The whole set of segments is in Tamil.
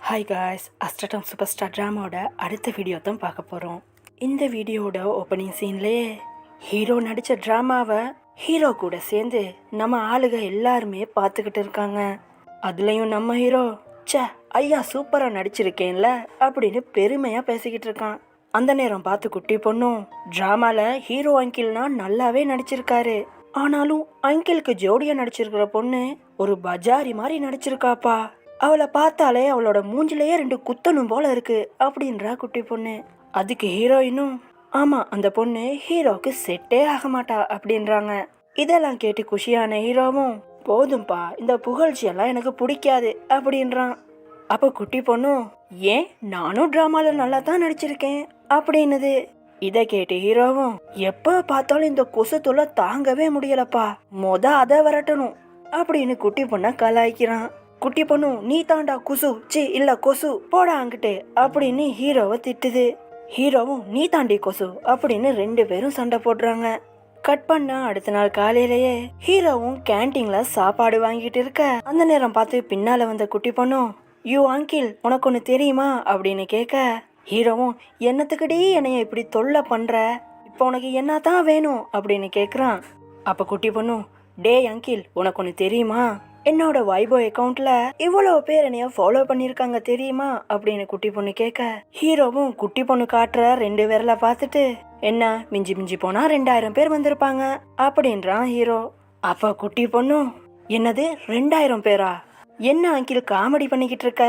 ஹாய் காய்ஸ், அஸ்ட்ரம் சூப்பர் ஸ்டார் ட்ராமாவோட அடுத்த வீடியோ தான் பார்க்க போகிறோம். இந்த வீடியோவோட ஓப்பனிங் சீன்லேயே ஹீரோ நடித்த ட்ராமாவை ஹீரோ கூட சேர்ந்து நம்ம ஆளுக எல்லாருமே பார்த்துக்கிட்டு இருக்காங்க. அதுலேயும் நம்ம ஹீரோ ஐயா சூப்பராக நடிச்சிருக்கேன்ல அப்படின்னு பெருமையாக பேசிக்கிட்டு இருக்கான். அந்த நேரம் பார்த்து குட்டி பொண்ணும் ட்ராமாவில் ஹீரோ அங்கிள்னா நல்லாவே நடிச்சிருக்காரு, ஆனாலும் அங்கிளுக்கு ஜோடியாக நடிச்சிருக்கிற பொண்ணு ஒரு பஜாரி மாதிரி நடிச்சிருக்காப்பா, அவளை பார்த்தாலே அவளோட மூஞ்சிலேயே 2 குத்தணும் போல இருக்கு அப்படின்றா குட்டி பொண்ணு. அதுக்கு ஹீரோயினும் ஆமா அந்த பொண்ணு ஹீரோக்கு செட்டே ஆக மாட்டா அப்படின்றாங்க. இதெல்லாம் கேட்டு குஷியான ஹீரோவும் போதும்பா இந்த புகழ்ச்சியெல்லாம் எனக்கு பிடிக்காது அப்படின்றான். அப்போ குட்டி பொண்ணும் ஏன் நானும் டிராமால நல்லா தான் நடிச்சிருக்கேன் அப்படின்னுது. இதை கேட்டு ஹீரோவும் எப்போ பார்த்தாலும் இந்த கொசு தொல்லை தாங்கவே முடியலப்பா, அதை விரட்டணும் அப்படின்னு குட்டி பொண்ணை கலாய்க்கிறான். குட்டி பொண்ணு நீ தாண்டா குசு இல்ல கொசு போடா அங்கிட்டு அப்படின்னு ஹீரோவை திட்டுது. ஹீரோவும் நீ தாண்டி கொசு அப்படின்னு 2 பேரும் சண்டை போடுறாங்க. கட் பண்ணா அடுத்த நாள் காலையிலேயே ஹீரோவும் கேன்டீன்ல சாப்பாடு வாங்கிட்டு இருக்க அந்த நேரம் பார்த்து பின்னால வந்த குட்டி பொண்ணும் யூ அங்கிள் உனக்கு ஒன்று தெரியுமா அப்படின்னு கேட்க ஹீரோவும் என்னத்துக்குடி என்னைய இப்படி தொல்லை பண்ற, இப்போ உனக்கு என்னதான் வேணும் அப்படின்னு கேட்குறான். அப்போ குட்டி பொண்ணும் டே அங்கிள் உனக்கு ஒன்று தெரியுமா, என்னோட வைபோ அக்கௌண்ட்ல இவ்வளோ பேர் என்னைய ஃபாலோ பண்ணியிருக்காங்க தெரியுமா அப்படின்னு குட்டி பொண்ணு கேட்க ஹீரோவும் குட்டி பொண்ணு காட்டுற 2 விரலை பார்த்துட்டு என்ன மிஞ்சி மிஞ்சி போனா 2000 பேர் வந்திருப்பாங்க அப்படின்றான் ஹீரோ. அப்ப குட்டி பொண்ணும் என்னது 2000 பேரா, என்ன அங்கிள் காமெடி பண்ணிக்கிட்டு இருக்க,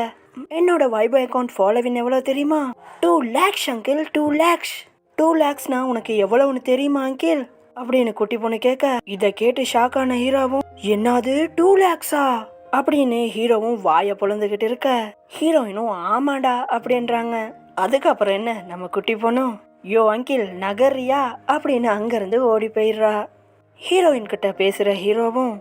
என்னோட வைபோ அக்கௌண்ட் ஃபாலோவின் எவ்வளோ தெரியுமா, 2 lakhs அங்கிள் 2 lakhs. 2 lakhsனா உனக்கு எவ்வளவுன்னு தெரியுமா அங்கிள் அப்படின்னு குட்டி பொண்ணு கேட்க இதை கேட்டு ஷாக்கான ஹீரோவும் என்னது 2 lakhsா அப்படின்னு ஹீரோவும் வாயை பொழந்துகிட்டு இருக்க ஹீரோயினும் ஆமாடா அப்படின்றாங்க. அதுக்கப்புறம் என்ன நம்ம குட்டி பொண்ணும் யோ அங்கிள் நகர்றியா அப்படின்னு அங்கிருந்து ஓடி போயிடுறா. ஹீரோயின் கிட்ட பேசுற ஹீரோவும்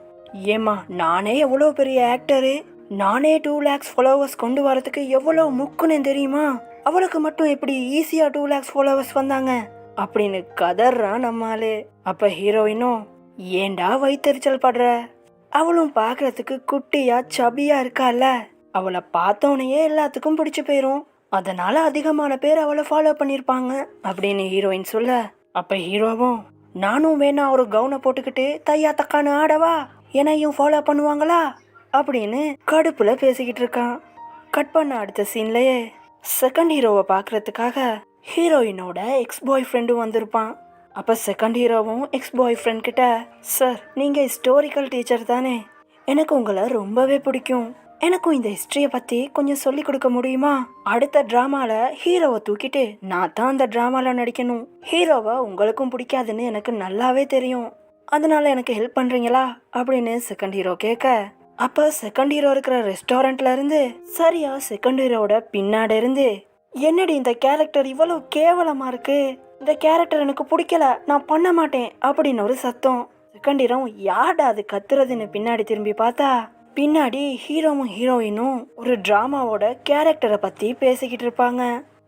ஏமா நானே எவ்வளோ பெரிய ஆக்டரு, நானே 2 lakhs ஃபாலோவர்ஸ் கொண்டு வரதுக்கு எவ்வளோ முக்குன்னு தெரியுமா, அவளுக்கு மட்டும் எப்படி ஈஸியா 2 lakhs ஃபாலோவர்ஸ் வந்தாங்க அப்படின்னு கதறான் நம்மாலே. அப்ப ஹீரோயினும் ஏண்டா வயிற்றுச்சல் படுற, அவளும் பாக்குறதுக்கு குட்டியா சபியா இருக்கால, அவளை பார்த்தோனையே எல்லாத்துக்கும் பிடிச்சு போயிரும், அதனால அதிகமான பேர் அவளை ஃபாலோ பண்ணிருப்பாங்க அப்படின்னு ஹீரோயின் சொல்ல அப்ப ஹீரோவும் நானும் வேணா ஒரு கவுனை போட்டுக்கிட்டு தையா தக்கான்னு ஆடவா, என்னையும் ஃபாலோ பண்ணுவாங்களா அப்படின்னு கடுப்புல பேசிக்கிட்டு இருக்கான். கட் பண்ண அடுத்த சீன்லயே செகண்ட் ஹீரோவை பாக்குறதுக்காக ஹீரோயினோட எக்ஸ் பாய் ஃப்ரெண்டும் வந்திருப்பான். அப்போ செகண்ட் ஹீரோவும் எக்ஸ் பாய் ஃப்ரெண்ட் கிட்ட சார் நீங்கள் ஹிஸ்டாரிக்கல் டீச்சர் தானே, எனக்கு உங்களை ரொம்பவே பிடிக்கும், எனக்கும் இந்த ஹிஸ்ட்ரியை பற்றி கொஞ்சம் சொல்லி கொடுக்க முடியுமா, அடுத்த ட்ராமாவில் ஹீரோவை தூக்கிட்டு நான் தான் அந்த ட்ராமாவில் நடிக்கணும், ஹீரோவை உங்களுக்கும் பிடிக்காதுன்னு எனக்கு நல்லாவே தெரியும், அதனால எனக்கு ஹெல்ப் பண்ணுறீங்களா அப்படின்னு செகண்ட் ஹீரோ கேட்க அப்போ செகண்ட் ஹீரோ இருக்கிற ரெஸ்டாரண்ட்ல இருந்து சரியா செகண்ட் ஹீரோட பின்னாடி இருந்து என்னடி இந்த கேரக்டர் இவ்வளவு கேவலமா இருக்கு, இந்த கேரக்டர் எனக்கு பிடிக்கல நான் பண்ண மாட்டேன் அப்படின்னு ஒரு சத்தம். செகண்ட் ஹீரோ யார்டா அது கத்துறதுன்னு பின்னாடி திரும்பி பார்த்தா பின்னாடி ஹீரோவும் ஹீரோயினும் ஒரு டிராமாவோட கேரக்டரை பத்தி பேசிக்கிட்டு இருப்பாங்க.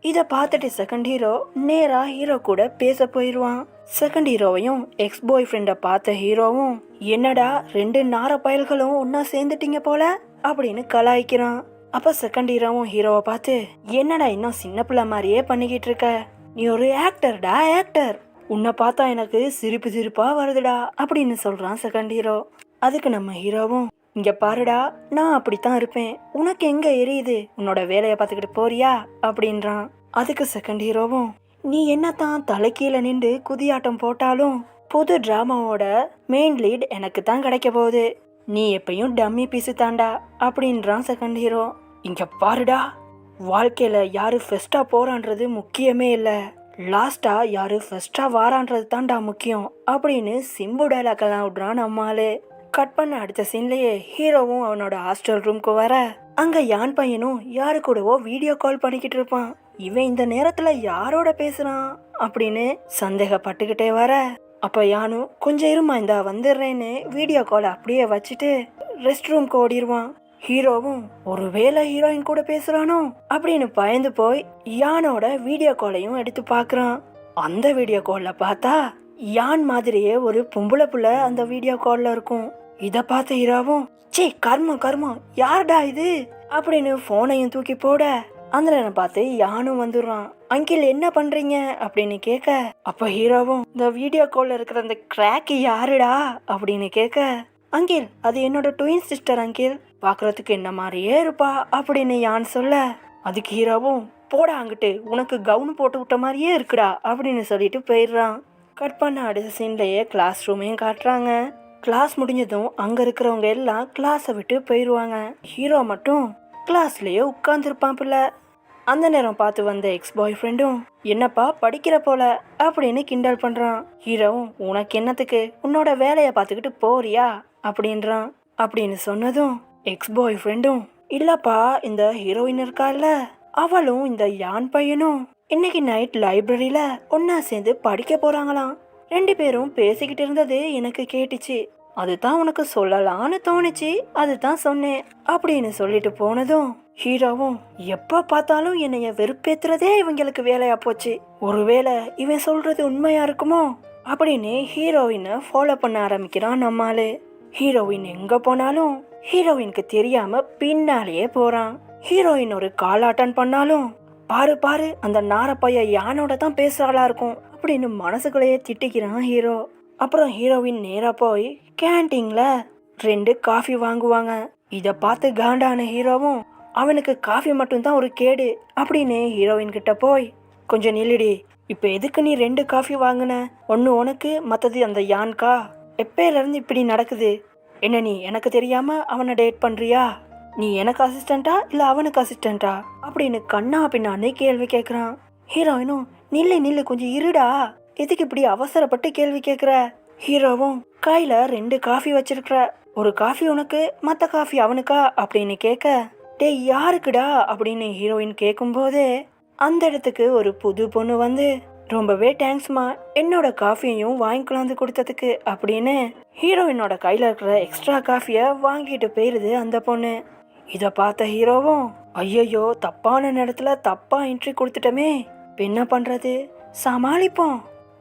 இதை பார்த்துட்டு செகண்ட் ஹீரோ நேரா ஹீரோ கூட பேச போயிடுவான். செகண்ட் ஹீரோவையும் எக்ஸ் பாய் ஃப்ரெண்டை பார்த்த ஹீரோவும் என்னடா 2 நார பயல்களும் ஒன்னா சேர்ந்துட்டீங்க போல அப்படின்னு கலாய்க்கிறான். அப்ப செகண்ட் ஹீரோவும் ஹீரோவை பார்த்து என்னடா இன்னும் சின்ன பிள்ளை மாதிரியே பண்ணிக்கிட்டு இருக்க, நீ ஒரு ஆக்டர்டா ஆக்டர், உன்னை பார்த்தா எனக்கு சிரிப்பு சிரிப்பா வருதுடா அப்படின்னு சொல்றான் செகண்ட் ஹீரோ. அதுக்கு நம்ம ஹீரோவும் இங்க பாருடா நான் அப்படித்தான் இருப்பேன், உனக்கு எங்க எரியுது, உன்னோட வேலையை பார்த்துக்கிட்டு போறியா அப்படின்றான். அதுக்கு செகண்ட் ஹீரோவும் நீ என்னத்தான் தலைக்கீழ நின்று குதியாட்டம் போட்டாலும் புது டிராமாவோட மெயின் லீட் எனக்கு தான் கிடைக்க போகுது, நீ எப்பயும் டம்மி பீஸு தாண்டா அப்படின்றான் செகண்ட் ஹீரோ. இங்க பாருடா வாழ்க்கையில யாரு ஃபர்ஸ்டா போறான்றது முக்கியமே இல்ல, லாஸ்டா யாரு ஃபர்ஸ்டா வாரான்றது தாண்டா முக்கியம் அப்படின்னு சிம்பு டைலாக்லாம் விடுறான் நம்மாலே. கட் பண்ண அடுத்த சீன்லயே ஹீரோவும் அவனோட ஹாஸ்டல் ரூம்க்கு வர அங்க யான் பையனும் யாரு கூடவோ வீடியோ கால் பண்ணிக்கிட்டு இருப்பான். இவன் இந்த நேரத்துல யாரோட பேசுறான் அப்படின்னு சந்தேகப்பட்டுக்கிட்டே வர அப்ப யானும் கொஞ்சம் இருமா இந்தா வந்துடுறேன்னு வீடியோ கால் அப்படியே வச்சுட்டு ரெஸ்ட் ரூம்க்கு ஓடிடுவான். ஹீரோவும் ஒருவேளை ஹீரோயின் கூட பேசுறானோ அப்படின்னு பயந்து போய் யானோட வீடியோ காலையும் எடுத்து பாக்குறான். அந்த வீடியோ கால்ல பார்த்தா யான் மாதிரியே ஒரு பொம்பளை புள்ள அந்த வீடியோ கால்ல இருக்கும். இத பார்த்த ஹீரோவும் கர்மம் கர்மம் யாருடா இது, அப்படின்னு போனையும் தூக்கி போட அந்த நேரம் பார்த்து யானும் வந்துடுறான். அங்கிள் என்ன பண்றீங்க அப்படின்னு கேட்க, அப்ப ஹீரோவும் இந்த வீடியோ கால்ல இருக்கிற அந்த கிராக்கி யாருடா அப்படின்னு கேட்க, அங்கிள் அது என்னோட ட்வின் சிஸ்டர் அங்கிள், பாக்குறதுக்கு என்ன மாதிரியே இருப்பா அப்படின்னு யான் சொல்ல, அதுக்கு ஹீரோவும் போடா அங்கிட்டு, உனக்கு கவுன் போட்டு விட்ட மாதிரியே இருக்குடா அப்படின்னு சொல்லிட்டு போயிடுறான். கட் பண்ண அடுத்த சீன்லயே கிளாஸ் ரூமையும் காட்டுறாங்க. கிளாஸ் முடிஞ்சதும் அங்க இருக்கிறவங்க எல்லாம் கிளாஸை விட்டு போயிடுவாங்க. ஹீரோ மட்டும் கிளாஸ்லயே உட்கார்ந்துருப்பான் பிள்ள. அந்த நேரம் பார்த்து வந்த எக்ஸ் பாய் ஃப்ரெண்டும் என்னப்பா படிக்கிற போல அப்படின்னு கிண்டல் பண்றான். ஹீரோவும் உனக்கு என்னத்துக்கு, உன்னோட வேலையை பார்த்துக்கிட்டு போறியா அப்படின்றான். அப்படின்னு சொன்னதும் எக்ஸ் பாய் ஃப்ரெண்டும் இல்லப்பா இந்த ஹீரோயின் இருக்கால அவளும் இந்த யான் பையனும் இன்னைக்கு நைட் லைப்ரரியில ஒன்னா சேர்ந்து படிக்க போறாங்களாம். 2 பேரும் பேசிக்கிட்டு இருந்தது எனக்கு கேட்டுச்சு, அதுதான் உனக்கு சொல்லலான்னு தோணுச்சு, அதுதான் சொன்னேன் அப்படின்னு சொல்லிட்டு போனதும் ஹீரோவும் எப்ப பார்த்தாலும் என்னைய வெறுப்பேத்துறதே இவங்களுக்கு வேலையா போச்சு, ஒருவேளை இவன் சொல்றது உண்மையா இருக்குமோ அப்படின்னு ஹீரோயினை ஃபாலோ பண்ண ஆரம்பிக்கிறான் நம்மாலு. ஹீரோயின் எங்க போனாலும் ஹீரோயினுக்கு தெரியாம பின்னாலேயே போறான். ஹீரோயின் ஒரு கால் அட்டன் பண்ணாலும் பாரு பாரு அந்த நாரப்பைய யானோட தான் பேசுறாளா இருக்கும் அப்படின்னு மனசுக்குள்ளேயே திட்டிக்கிறான் ஹீரோ. அப்புறம் ஹீரோயின் நேரா போய் கேன்டீன்ல 2 காஃபி வாங்குவாங்க. இத பார்த்து காண்டான ஹீரோவும் அவனுக்கு காஃபி மட்டும்தான் ஒரு கேடு அப்படின்னு ஹீரோயின் கிட்ட போய் கொஞ்சம் நில்லுடி, இப்ப எதுக்கு நீ 2 காஃபி வாங்கின, ஒன்னு உனக்கு மத்தது அந்த யான்கா, எப்பையில இருந்து இப்படி நடக்குது, என்ன நீ எனக்கு தெரியாம அவனை டேட் பண்றியா, நீ எனக்கு அசிஸ்டண்டா இல்ல அவனுக்கு அசிஸ்டண்டா அப்படின்னு கண்ணா பின்னான்னு கேள்வி கேட்கறான். ஹீரோயினும் நில்லு நில்லு கொஞ்சம் இருடா, எதுக்கு இப்படி அவசரப்பட்டு கேள்வி கேட்குற. ஹீரோவும் கையில 2 காஃபி வச்சிருக்கிற, ஒரு காஃபி உனக்கு மத்த காஃபி அவனுக்கா அப்படின்னு கேட்க, டேய் யாருக்குடா அப்படின்னு ஹீரோயின் கேட்கும் போதே அந்த இடத்துக்கு ஒரு புது பொண்ணு வந்து ரொம்பவே தேங்க்ஸ்மா என்னோட காஃபியையும் வாங்கிக்கலாந்து கொடுத்ததுக்கு அப்படின்னு ஹீரோயினோட கையில இருக்கிற எக்ஸ்ட்ரா காஃபிய வாங்கிட்டு போயிருது அந்த பொண்ணு. இத பார்த்த ஹீரோவும் ஐயோ தப்பான நேரத்துல தப்பா என்ட்ரி கொடுத்துட்டமே, என்ன பண்றது, சமாளிப்போம்,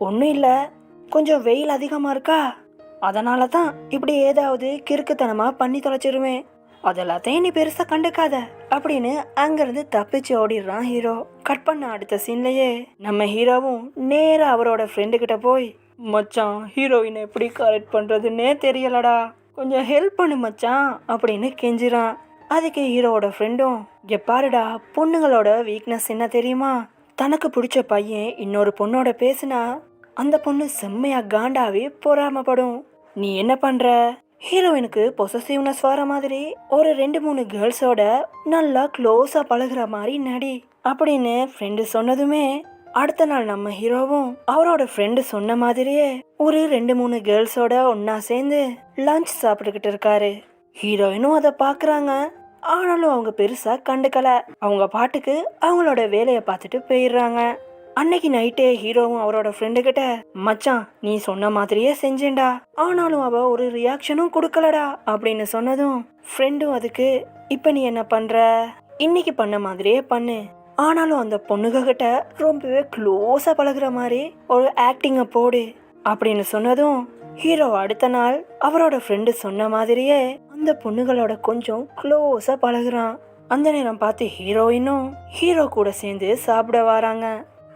ஒன்றும் இல்லை கொஞ்சம் வெயில் அதிகமாக இருக்கா அதனால தான் இப்படி ஏதாவது கிறுக்குத்தனமாக பண்ணி தொலைச்சிருவேன், அதெல்லாத்தையும் நீ பெருசாக கண்டுக்காத அப்படின்னு அங்கேருந்து தப்பிச்சு ஓடிடுறான் ஹீரோ. கட் பண்ண அடுத்த சீன்லையே நம்ம ஹீரோவும் நேராக அவரோட ஃப்ரெண்டுக்கிட்ட போய் மச்சான் ஹீரோயினை எப்படி கரெக்ட் பண்ணுறதுன்னே தெரியலடா, கொஞ்சம் ஹெல்ப் பண்ணு மச்சான் அப்படின்னு கெஞ்சிறான். அதுக்கு ஹீரோவோட ஃப்ரெண்டும் பாருடா பொண்ணுங்களோட வீக்னஸ் என்ன தெரியுமா, தனக்கு பிடிச்ச பையன் இன்னொரு பொண்ணோட பேசுனா அந்த பொண்ணு செம்மையா காண்டாவே பொறாமப்படும், நீ என்ன பண்ற, ஹீரோயினுக்கு பொசசிவ்னஸ் வர மாதிரி ஒரு 2-3 கேர்ள்ஸோட நல்லா க்ளோஸா பழகுற மாதிரி நடி அப்படின்னு ஃப்ரெண்டு சொன்னதுமே அடுத்த நாள் நம்ம ஹீரோவும் அவரோட ஃப்ரெண்டு சொன்ன மாதிரியே ஒரு 2-3 கேர்ள்ஸோட ஒன்னா சேர்ந்து லஞ்ச் சாப்பிட்டுக்கிட்டு இருக்காரு. ஹீரோயினும் அதை பாக்குறாங்க, ஆனாலும் அவங்க பெருசா கண்டுக்கல, அவங்க பாட்டுக்கு அவங்களோட வேலையை பார்த்துட்டு போயிடுறாங்க. அன்னைக்கு நைட்டே ஹீரோவும் அவரோட ஃப்ரெண்டு கிட்ட மச்சான் நீ சொன்ன மாதிரியே செஞ்சேன்டா, ஆனாலும் அவ ஒரு ரியாக்ஷனும் கொடுக்கலடா அப்படின்னு சொன்னதும் ஃப்ரெண்டும் அதுக்கு இப்ப நீ என்ன பண்ற, இன்னைக்கு பண்ண மாதிரியே பண்ணு, ஆனாலும் அந்த பொண்ணுக கிட்ட ரொம்பவே க்ளோஸா பழகுற மாதிரி ஒரு ஆக்டிங்க போடு அப்படின்னு சொன்னதும் ஹீரோ அடுத்த நாள் அவரோட ஃப்ரெண்டு சொன்ன மாதிரியே அந்த பொண்ணுகளோட கொஞ்சம் க்ளோஸா பழகுறான். அந்த நேரம் பார்த்து ஹீரோயினும் ஹீரோ கூட சேர்ந்து சாப்பிட வராங்க.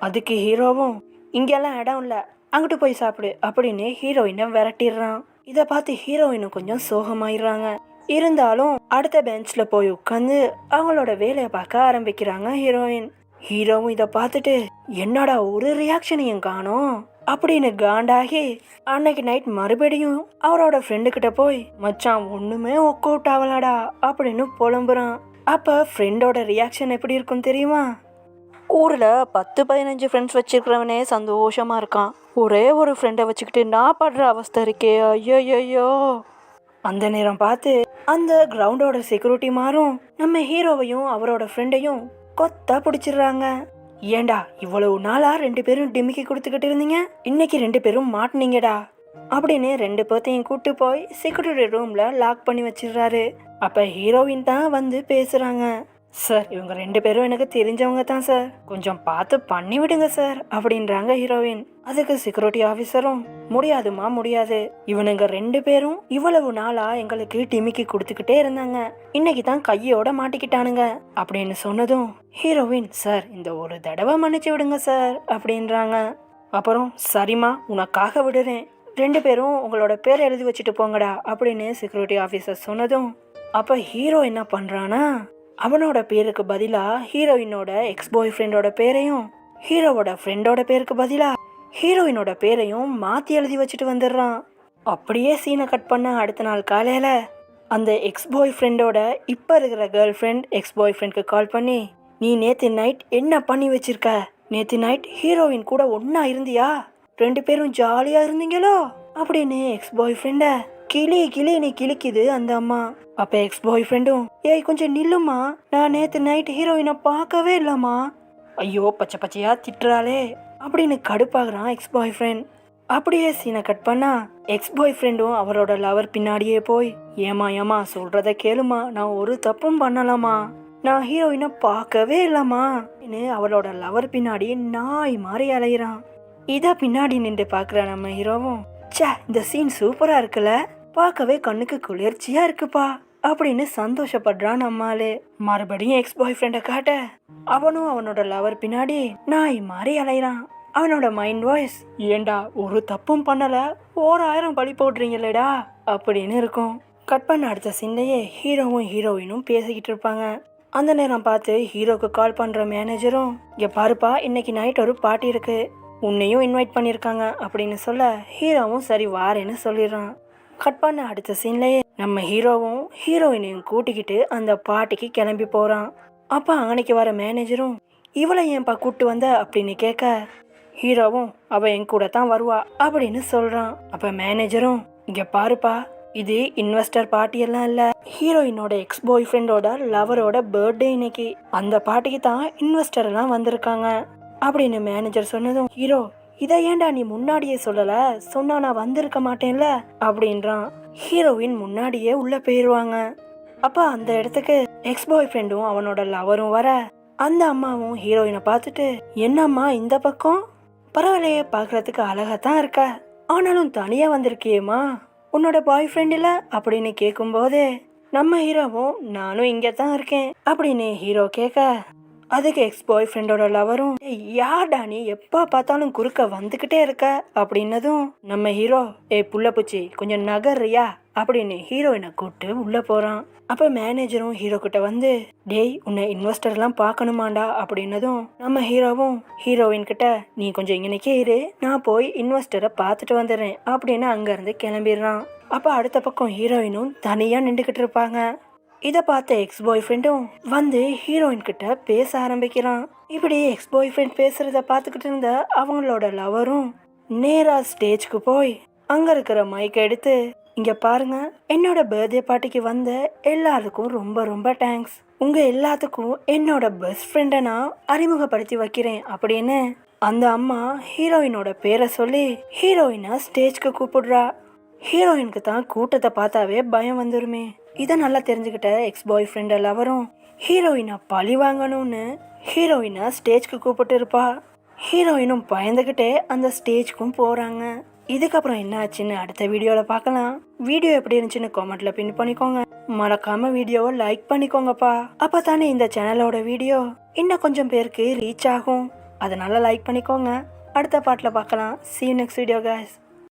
அதுக்கு ஹீரோவும் இங்கெல்லாம் இடம் இல்ல, அங்கிட்டு போய் சாப்பிடு அப்படின்னு ஹீரோயினை விரட்டிடுறான். இதை பார்த்து ஹீரோயினும் கொஞ்சம் சோகமாயிடுறாங்க. இருந்தாலும் அடுத்த பெஞ்ச்ல போய் உட்காந்து அவங்களோட வேலையை பார்க்க ஆரம்பிக்கிறாங்க ஹீரோயின். ஹீரோவும் இதை பார்த்துட்டு என்னடா ஒரு ரியாக்ஷனையும் காணோம் அப்படின்னு காண்டாகி அன்னைக்கு நைட் மறுபடியும் அவரோட ஃப்ரெண்டு கிட்ட போய் மச்சான் ஒண்ணுமே ஒர்க் அவுட் ஆகலாடா அப்படின்னு புலம்புறான். அப்ப ஃப்ரெண்டோட ரியாக்ஷன் எப்படி இருக்கும் தெரியுமா, ஊர்ல 10-15 ஃப்ரெண்ட்ஸ் வச்சிருக்கிறவனே சந்தோஷமா இருக்கான், ஒரே ஒரு ஃப்ரெண்டை வச்சுக்கிட்டு நான் படுற அவஸ்தை இருக்கே ஐயோ. அந்த நேரம் பார்த்து அந்த கிரவுண்டோட செக்யூரிட்டி மாறும் நம்ம ஹீரோவையும் அவரோட ஃப்ரெண்டையும் கொத்தா பிடிச்சிடுறாங்க. ஏண்டா இவ்வளவு நாளா 2 பேரும் டிமிக்கி கொடுத்துக்கிட்டு இருந்தீங்க, இன்னைக்கு 2 பேரும் மாட்டினீங்கடா அப்படின்னு 2 பேர்த்தையும் கூட்டு போய் செக்யூரிட்டி ரூம்ல லாக் பண்ணி வச்சிடுறாரு. அப்ப ஹீரோயின் தான் வந்து பேசுறாங்க. சார் இவங்க 2 பேரும் எனக்கு தெரிஞ்சவங்க தான் சார், கொஞ்சம் பார்த்து பண்ணி விடுங்க சார் அப்படின்றாங்க ஹீரோயின். அதுக்கு செக்யூரிட்டி ஆஃபீஸரும், முடியாதுமா முடியாது, இவனுங்க 2 பேரும் இவ்வளவு நாளா எங்களுக்கு டிமிக்கி கொடுத்துக்கிட்டே இருந்தாங்க, இன்னைக்கு தான் கையோட மாட்டிக்கிட்டானுங்க அப்படின்னு சொன்னதும் ஹீரோயின், சார் இந்த ஒரு தடவை மன்னிச்சு விடுங்க சார் அப்படின்றாங்க. அப்புறம் சரிம்மா உனக்காக விடுறேன், 2 பேரும் உங்களோட பேர் எழுதி வச்சுட்டு போங்கடா அப்படின்னு செக்யூரிட்டி ஆஃபீஸர் சொன்னதும் அப்ப ஹீரோ என்ன பண்றானா, அவனோட பேருக்கு பதிலா ஹீரோயினோட எக்ஸ் பாய் ஃப்ரெண்டோட பேரையும் ஹீரோவோட ஃப்ரெண்டோட பேருக்கு பதிலா ஹீரோயினோட பேரையும் மாத்தி எழுதி வச்சுட்டு வந்துடுறான். அப்படியே சீனை கட் பண்ண அடுத்த நாள் காலையில அந்த எக்ஸ் பாய் ஃப்ரெண்டோட இப்ப இருக்கிற கேர்ள் ஃப்ரெண்ட் எக்ஸ் பாய் ஃப்ரெண்ட்க்கு கால் பண்ணி, நீ நேத்து நைட் என்ன பண்ணி வச்சிருக்க, நேத்து நைட் ஹீரோயின் கூட ஒன்னா இருந்தியா, 2 பேரும் ஜாலியா இருந்தீங்களோ அப்படின்னு எக்ஸ் பாய் ஃப்ரெண்ட கிளி நீ கிளிக்குது அந்த அம்மா. அப்ப எக்ஸ் பாய் ஃப்ரெண்டும், ஏய் கொஞ்சம் நில்லுமா, நான் நேத்து நைட் ஹீரோயினை பார்க்கவே இல்லம்மா, ஐயோ பச்சை பச்சையா திட்டுறாளே அப்படின்னு கடுப்பாகிறான் எக்ஸ் பாய் ஃப்ரெண்ட். அப்படியே சீனை கட் பண்ணா எக்ஸ் பாய் ஃப்ரெண்டும் அவரோட லவர் பின்னாடியே போய், ஏமா சொல்றத கேளுமா, நான் ஒரு தப்பும் பண்ணலாமா, நான் ஹீரோயினை பார்க்கவே இல்லம்மா அவளோட லவர் பின்னாடி நாய் மாதிரி அலையிறான். இத பின்னாடி நின்று பாக்குற நம்ம ஹீரோவும், சே இந்த சீன் சூப்பரா இருக்குல்ல, பார்க்கவே கண்ணுக்கு குளிர்ச்சியா இருக்குப்பா அப்படின்னு சந்தோஷப்படுறான் நம்மாலே. மறுபடியும் எக்ஸ் பாய் ஃப்ரெண்ட காட்ட அவனும் அவனோட லவர் பின்னாடி நாய் மாதிரி அலையிறான். அவனோட மைண்ட் வாய்ஸ், ஏண்டா ஒரு தப்பும் பண்ணல 1000 பழி போடுறீங்களேடா அப்படின்னு இருக்கும். கட் பண்ண அடுத்த சீன்லயே ஹீரோவும் ஹீரோயினும் பேசிக்கிட்டு இருப்பாங்க. அந்த நேரம் பார்த்து ஹீரோக்கு கால் பண்ற மேனேஜரும், இங்க பாருப்பா இன்னைக்கு நைட் ஒரு பார்ட்டி இருக்கு, உன்னையும் இன்வைட் பண்ணிருக்காங்க அப்படின்னு சொல்ல ஹீரோவும் சரி வாரேன்னு சொல்லிடுறான். கட் பண்ண அடுத்த சீன்லயே நம்ம ஹீரோவும் ஹீரோயினையும் கூட்டிக்கிட்டு அந்த பார்ட்டிக்கு கிளம்பி போறான். அப்ப அன்னைக்கு வர மேனேஜரும், இவளை ஏன்பா கூட்டு வந்த அப்படின்னு கேட்க ஹீரோவும், அவ என் கூட தான் வருவா அப்படின்னு சொல்றான். அப்ப மேனேஜரும், இங்க பாருப்பா இது இன்வெஸ்டர் பார்ட்டி எல்லாம் இல்ல, ஹீரோயினோட எக்ஸ் பாய் ஃப்ரெண்டோட லவரோட பர்த்டே இன்னைக்கு, அந்த பார்ட்டிக்கு தான் இன்வெஸ்டர் எல்லாம் வந்திருக்காங்க அப்படின்னு மேனேஜர் சொன்னதும் ஹீரோ, இதை ஏண்டா நீ முன்னாடியே சொல்லல, சொன்னா நான் வந்திருக்க மாட்டேன்ல அப்படின்றான். ஹீரோயின் முன்னாடியே உள்ள போயிருவாங்க. அப்ப அந்த இடத்துக்கு எக்ஸ் பாய் ஃப்ரெண்டும் அவனோட லவரும் வர அந்த அம்மாவும் ஹீரோயினை பார்த்துட்டு, என்னம்மா இந்த பக்கம், பரவாயில்லையே பாக்குறதுக்கு அழகாத்தான் இருக்க, ஆனாலும் தனியா வந்திருக்கியேம்மா, உன்னோட பாய் ஃப்ரெண்ட் இல்ல அப்படின்னு கேட்கும் போதே நம்ம ஹீரோவும், நானும் இங்க தான் இருக்கேன் அப்படின்னு ஹீரோ கேட்க அதுக்கு எக்ஸ் பாய் ஃப்ரெண்டோட லவரும், யார்டா நீ எப்ப பார்த்தாலும் குறுக்க வந்துகிட்டே இருக்க அப்படின்னதும் நம்ம ஹீரோ, ஏய் புள்ள பூச்சி கொஞ்சம் நகர்றியா அப்படின்னு ஹீரோயினை கூப்பிட்டு உள்ள போறான். அப்ப மேனேஜரும் ஹீரோ கிட்ட வந்து, டேய் உன்னை இன்வெஸ்டர் எல்லாம் பாக்கணுமாண்டா அப்படின்னதும் நம்ம ஹீரோவும் ஹீரோயின் கிட்ட, நீ கொஞ்சம் இங்கனைக்கே இரு, நான் போய் இன்வெஸ்டரை பார்த்துட்டு வந்துடுறேன் அப்படின்னு அங்க இருந்து கிளம்பிடுறான். அப்ப அடுத்த பக்கம் ஹீரோயினும் தனியா நின்றுகிட்டு இருப்பாங்க. இதை பார்த்த எக்ஸ் பாய் ஃப்ரெண்டும் வந்து ஹீரோயின் கிட்ட பேச ஆரம்பிக்கிறான். இப்படி எக்ஸ் பாய் ஃப்ரெண்ட் பேசுறத பார்த்துக்கிட்டு இருந்த அவங்களோட லவரும் நேரா ஸ்டேஜ்க்கு போய் அங்க இருக்கிற மைக்கை எடுத்து, இங்க பாருங்க என்னோட பர்த்டே பார்ட்டிக்கு வந்த எல்லாருக்கும் ரொம்ப ரொம்ப தேங்க்ஸ், உங்க எல்லாத்துக்கும் என்னோட பெஸ்ட் ஃப்ரெண்டை நான் அறிமுகப்படுத்தி வைக்கிறேன் அப்படின்னு அந்த அம்மா ஹீரோயினோட பேரை சொல்லி ஹீரோயினை ஸ்டேஜ்க்கு கூப்பிடுறா. ஹீரோயினுக்கு தான் கூட்டத்தை பார்த்தாவே பயம் வந்துருமே. இதை நல்லா தெரிஞ்சுக்கிட்ட எக்ஸ் பாய் ஃப்ரெண்ட் லவரும் ஹீரோயினை பழி வாங்கணும்னு ஹீரோயினை ஸ்டேஜ்க்கு கூப்பிட்டு இருப்பா. ஹீரோயினும் பயந்துகிட்டே அந்த ஸ்டேஜ்க்கும் போறாங்க. இதுக்கப்புறம் என்ன ஆச்சுன்னு அடுத்த வீடியோல பார்க்கலாம். வீடியோ எப்படி இருந்துச்சுன்னு கமெண்ட்ல பின் பண்ணிக்கோங்க. மறக்காம வீடியோவை லைக் பண்ணிக்கோங்கப்பா, அப்பதானே இந்த சேனலோட வீடியோ இன்னும் கொஞ்சம் பேருக்கு ரீச் ஆகும். அதனால லைக் பண்ணிக்கோங்க. அடுத்த பாட்டில் பார்க்கலாம். See you next video guys.